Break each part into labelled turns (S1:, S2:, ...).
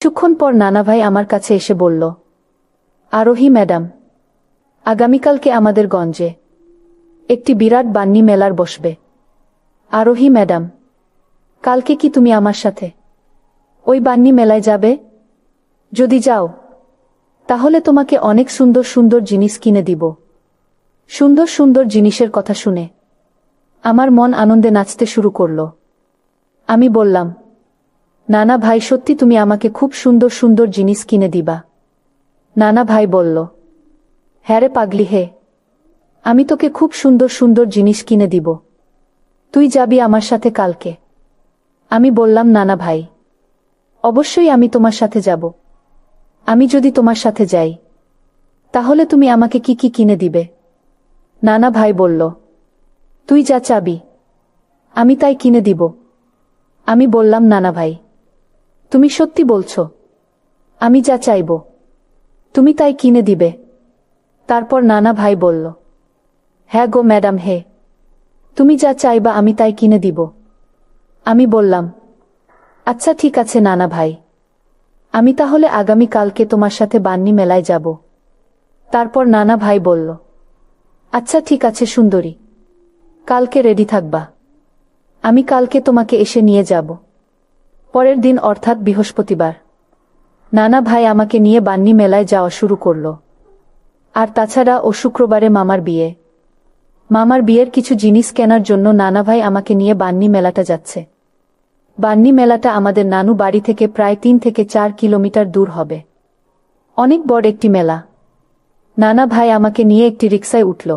S1: কিছুক্ষণ পর নানাভাই আমার কাছে এসে বলল, আরোহী ম্যাডাম, আগামীকালকে আমাদের গঞ্জে একটি বিরাট বান্নি মেলার বসবে। আরোহী ম্যাডাম, কালকে কি তুমি আমার সাথে ওই বান্নি মেলায় যাবে? যদি যাও তাহলে তোমাকে অনেক সুন্দর সুন্দর জিনিস কিনে দিব। সুন্দর সুন্দর জিনিসের কথা শুনে আমার মন আনন্দে নাচতে শুরু করল। আমি বললাম, নানা ভাই, সত্যি তুমি আমাকে খুব সুন্দর সুন্দর জিনিস কিনে দিবা? নানা ভাই বলল, হ্যাঁ রে পাগলি, হে, আমি তোকে খুব সুন্দর সুন্দর জিনিস কিনে দিব। তুই যাবি আমার সাথে কালকে? আমি বললাম, নানা ভাই, অবশ্যই আমি তোমার সাথে যাব। আমি যদি তোমার সাথে যাই তাহলে তুমি আমাকে কি কি কিনে দিবে? নানা ভাই বলল, তুই যা চাবি আমি তাই কিনে দিব। আমি বললাম, নানা ভাই, তুমি সত্যি বলছো? আমি যা চাইব তুমি তাই কিনে দিবে? তারপর নানা ভাই বলল, হ্যাঁ গো ম্যাডাম, হে, তুমি যা চাইবা আমি তাই কিনে দিব। আমি বললাম, আচ্ছা ঠিক আছে নানা ভাই, আমি তাহলে আগামী কালকে তোমার সাথে বান্নি মেলায় যাব। তারপর নানা ভাই বলল, আচ্ছা ঠিক আছে সুন্দরী, কালকে রেডি থাকবা, আমি কালকে তোমাকে এসে নিয়ে যাব। পরের দিন অর্থাৎ বৃহস্পতিবার নানা ভাই আমাকে নিয়ে বান্নি মেলায় যাওয়া শুরু করল। আর তাছাড়া ও শুক্রবারে মামার বিয়ে। মামার বিয়ের কিছু জিনিস কেনার জন্য নানা ভাই আমাকে নিয়ে বান্নি মেলাটা যাচ্ছে। বান্নি মেলাটা আমাদের নানু বাড়ি থেকে প্রায় 3 থেকে 4 কিলোমিটার দূর হবে। অনেক বড় একটি মেলা। নানা ভাই আমাকে নিয়ে একটি রিকশায় উঠল।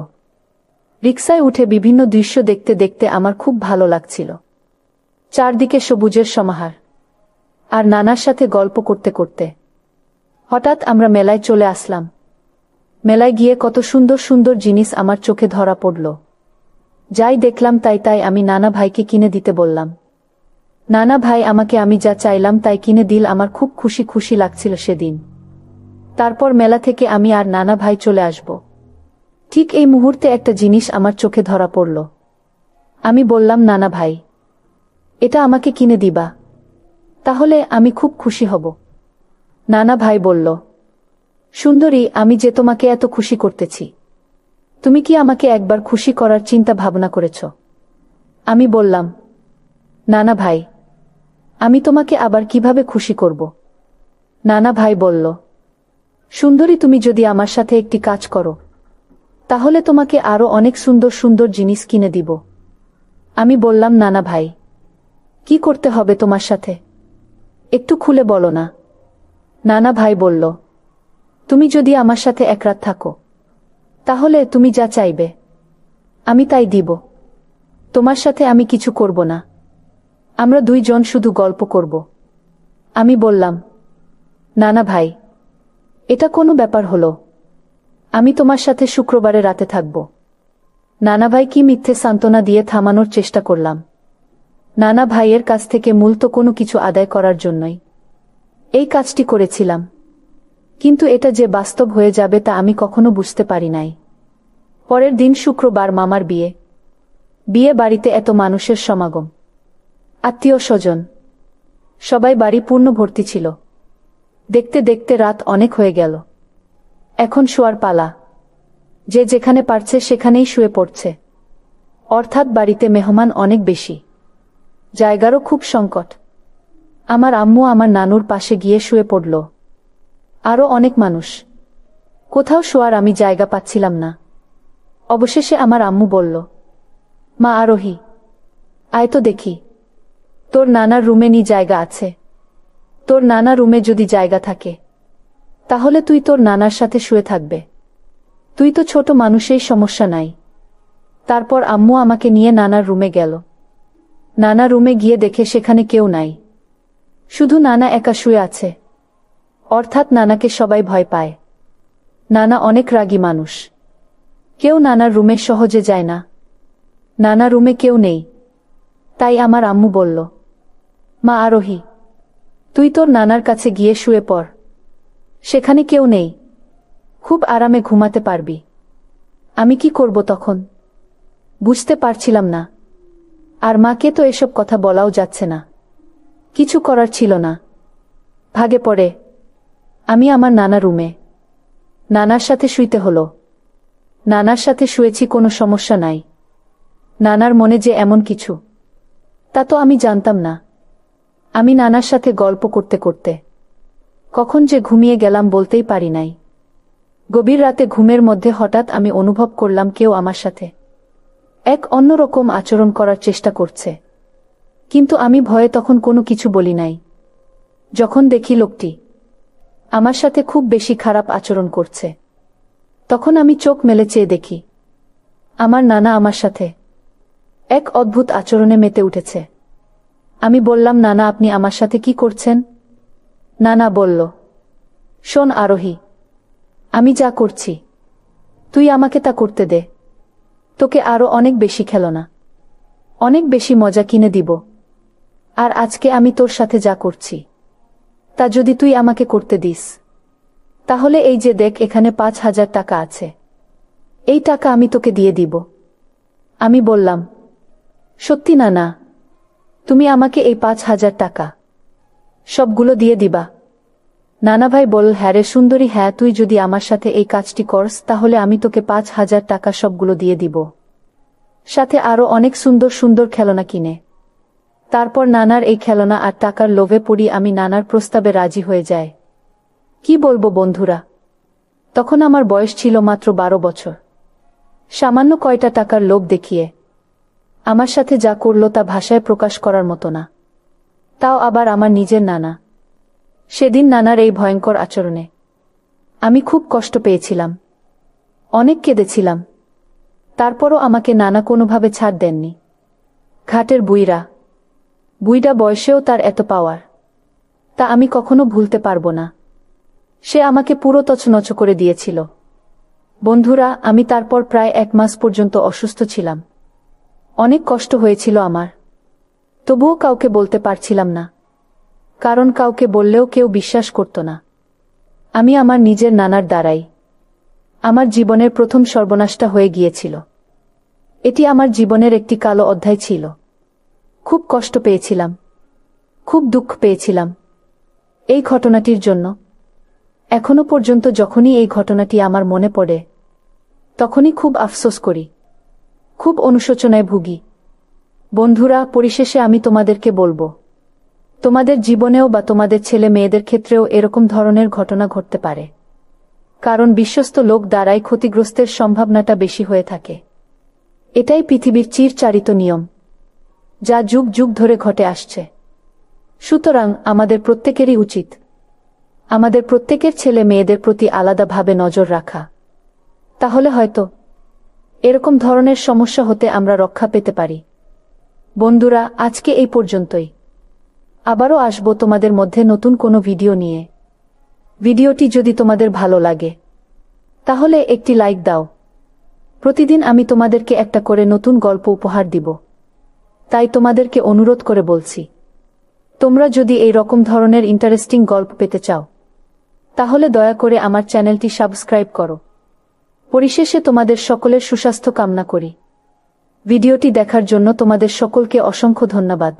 S1: রিকশায় উঠে বিভিন্ন দৃশ্য দেখতে দেখতে আমার খুব ভালো লাগছিল। চারদিকে সবুজের সমাহার, আর নানার সাথে গল্প করতে করতে হঠাৎ আমরা মেলায় চলে আসলাম। মেলায় গিয়ে কত সুন্দর সুন্দর জিনিস আমার চোখে ধরা পড়ল। যাই দেখলাম তাই তাই আমি নানা ভাইকে কিনে দিতে বললাম। নানা ভাই আমাকে আমি যা চাইলাম তাই কিনে দিল। আমার খুব খুশি খুশি লাগছিল সেদিন। তারপর মেলা থেকে আমি আর নানা ভাই চলে আসব। ঠিক এই মুহূর্তে একটা জিনিস আমার চোখে ধরা পড়ল। আমি বললাম, নানা ভাই, এটা আমাকে কিনে দিবা? তাহলে আমি খুব খুশি হব। নানা ভাই বলল, সুন্দরী, আমি যে তোমাকে এত খুশি করতেছি, তুমি কি আমাকে একবার খুশি করার চিন্তা ভাবনা করেছ? আমি বললাম, নানা ভাই, আমি তোমাকে আবার কিভাবে খুশি করব? নানা ভাই বলল, সুন্দরী, তুমি যদি আমার সাথে একটি কাজ করো তাহলে তোমাকে আরো অনেক সুন্দর সুন্দর জিনিস কিনে দিব। আমি বললাম, নানা ভাই, কি করতে হবে তোমার সাথে? একটু খুলে বলো না। নানা ভাই বলল, তুমি যদি আমার সাথে এক রাত থাকো তাহলে তুমি যা চাইবে আমি তাই দিব। তোমার সাথে আমি কিছু করব না, আমরা দুইজন শুধু গল্প করব। আমি বললাম, নানা ভাই, এটা কোনো ব্যাপার হলো? আমি তোমার সাথে শুক্রবারে রাতে থাকব। নানা ভাই কি মিথ্যে সান্ত্বনা দিয়ে থামানোর চেষ্টা করলাম। নানা ভাইয়ের কাছ থেকে মূলত কোনো কিছু আদায় করার জন্যই এই কাজটি করেছিলাম, কিন্তু এটা যে বাস্তব হয়ে যাবে তা আমি কখনো বুঝতে পারি নাই। পরের দিন শুক্রবার, মামার বিয়ে। বিয়ে বাড়িতে এত মানুষের সমাগম, আত্মীয় স্বজন, সবাই বাড়ি পূর্ণ ভর্তি ছিল। দেখতে দেখতে রাত অনেক হয়ে গেল। এখন শোয়ার পালা। যে যেখানে পারছে সেখানেই শুয়ে পড়ছে। অর্থাৎ বাড়িতে মেহমান অনেক বেশি, জায়গারও খুব সংকট। আমার আম্মু আমার নানুর পাশে গিয়ে শুয়ে পড়ল। আরও অনেক মানুষ। কোথাও শোয়ার আমি জায়গা পাচ্ছিলাম না। অবশেষে আমার আম্মু বলল, মা আরোহী, আয় তো দেখি, তোর নানার রুমে নি জায়গা আছে? তোর নানা রুমে যদি জায়গা থাকে তাহলে তুই তোর নানার সাথে শুয়ে থাকবে। তুই তো ছোট মানুষেই, সমস্যা নাই। তারপর আম্মু আমাকে নিয়ে নানার রুমে গেল। নানা রুমে গিয়ে দেখে সেখানে কেউ নাই, শুধু নানা একা শুয়ে আছে। অর্থাৎ নানাকে সবাই ভয় পায়। নানা অনেক রাগী মানুষ, কেউ নানার রুমে সহজে যায় না। নানা রুমে কেউ নেই, তাই আমার আম্মু বলল, মা আরোহী, তুই তোর নানার কাছে গিয়ে শুয়ে পড়, সেখানে কেউ নেই, খুব আরামে ঘুমাতে পারবি। আমি কি করব তখন? বুঝতে পারছিলাম না। আর মাকে তো এসব কথা বলাও যাচ্ছে না, কিছু করার ছিল না। ভাগে পড়ে। আমি আমার নানা রুমে। নানার সাথে শুইতে হলো। নানার সাথে শুয়েছি, কোনো সমস্যা নাই। নানার মনে যে এমন কিছু, তা তো আমি জানতাম না। আমি নানার সাথে গল্প করতে করতে কখন যে ঘুমিয়ে গেলাম বলতেই পারি নাই। গভীর রাতে ঘুমের মধ্যে হঠাৎ আমি অনুভব করলাম কেউ আমার সাথে এক অন্যরকম আচরণ করার চেষ্টা করছে, কিন্তু আমি ভয়ে তখন কোনো কিছু বলি নাই। যখন দেখি লোকটি আমার সাথে খুব বেশি খারাপ আচরণ করছে, তখন আমি চোখ মেলে চেয়ে দেখি আমার নানা আমার সাথে এক অদ্ভুত আচরণে মেতে উঠেছে। আমি বললাম, নানা আপনি আমার সাথে কি করছেন? নানা বলল, শোন আরোহী, আমি যা করছি তুই আমাকে তা করতে দে। তোকে আরো অনেক বেশি খেলনা, অনেক বেশি মজা কিনে দিব। আর আজকে আমি তোর সাথে যা করছি তা যদি তুই আমাকে করতে দিস, তাহলে এই যে দেখ এখানে 5,000 টাকা আছে, এই টাকা আমি তোকে দিয়ে দিব। আমি বললাম, সত্যি নানা, তুমি আমাকে এই 5,000 টাকা সবগুলো দিয়ে দিবা? নানা ভাই বলল, হ্যাঁ রে সুন্দরী, হ্যাঁ, তুই যদি আমার সাথে এই কাজটি করস তাহলে আমি তোকে 5,000 টাকা সবগুলো দিয়ে দিব, সাথে আরো অনেক সুন্দর সুন্দর খেলনা কিনে। তারপর নানার এই খেলনা আর টাকার লোভে পড়ি আমি নানার প্রস্তাবে রাজি হয়ে যায়। কি বলবো বন্ধুরা, তখন আমার বয়স ছিল মাত্র 12 বছর। সামান্য কয়টা টাকার লোভ দেখিয়ে আমার সাথে যা করল তা ভাষায় প্রকাশ করার মতো না। তাও আবার আমার নিজের নানা। সেদিন নানার এই ভয়ঙ্কর আচরণে আমি খুব কষ্ট পেয়েছিলাম, অনেক কেঁদেছিলাম। তারপরও আমাকে নানা কোনোভাবে ছাড় দেননি। ঘাটের বুইড়া বয়সেও তার এত পাওয়ার, তা আমি কখনো ভুলতে পারবো না। সে আমাকে পুরো তছনছ করে দিয়েছিল। বন্ধুরা, আমি তারপর প্রায় 1 মাস পর্যন্ত অসুস্থ ছিলাম। অনেক কষ্ট হয়েছিল আমার, তবুও কাউকে বলতে পারছিলাম না, কারণ কাউকে বললেও কেউ বিশ্বাস করত না। আমি আমার নিজের নানার দ্বারাই আমার জীবনের প্রথম সর্বনাশটা হয়ে গিয়েছিল। এটি আমার জীবনের একটি কালো অধ্যায় ছিল। খুব কষ্ট পেয়েছিলাম, খুব দুঃখ পেয়েছিলাম এই ঘটনাটির জন্য। এখনো পর্যন্ত যখনই এই ঘটনাটি আমার মনে পড়ে, তখনই খুব আফসোস করি, খুব অনুশোচনায় ভুগি। বন্ধুরা, পরিশেষে আমি তোমাদেরকে বলবো, তোমাদের জীবনেও বা তোমাদের ছেলে মেয়েদের ক্ষেত্রেও এরকম ধরনের ঘটনা ঘটতে পারে, কারণ বিশ্বস্ত লোক দ্বারাই ক্ষতিগ্রস্তের সম্ভাবনাটা বেশি হয়ে থাকে। এটাই পৃথিবীর চিরচারিত নিয়ম, যা যুগ যুগ ধরে ঘটে আসছে। সুতরাং আমাদের প্রত্যেকেরই উচিত আমাদের প্রত্যেকের ছেলে মেয়েদের প্রতি আলাদাভাবে নজর রাখা। তাহলে হয়তো এরকম ধরনের সমস্যা হতে আমরা রক্ষা পেতে পারি। বন্ধুরা, আজকে এই পর্যন্তই। আবারও আসবো তোমাদের মধ্যে নতুন কোনো ভিডিও নিয়ে। ভিডিওটি যদি তোমাদের ভালো লাগে তাহলে একটি লাইক দাও। প্রতিদিন আমি তোমাদেরকে একটা করে নতুন গল্প উপহার দিব, তাই তোমাদেরকে অনুরোধ করে বলছি, তোমরা যদি এই রকম ধরনের ইন্টারেস্টিং গল্প পেতে চাও তাহলে দয়া করে আমার চ্যানেলটি সাবস্ক্রাইব করো। পরিশেষে তোমাদের সকলের সুস্বাস্থ্য কামনা করি। ভিডিওটি দেখার জন্য তোমাদের সকলকে অসংখ্য ধন্যবাদ।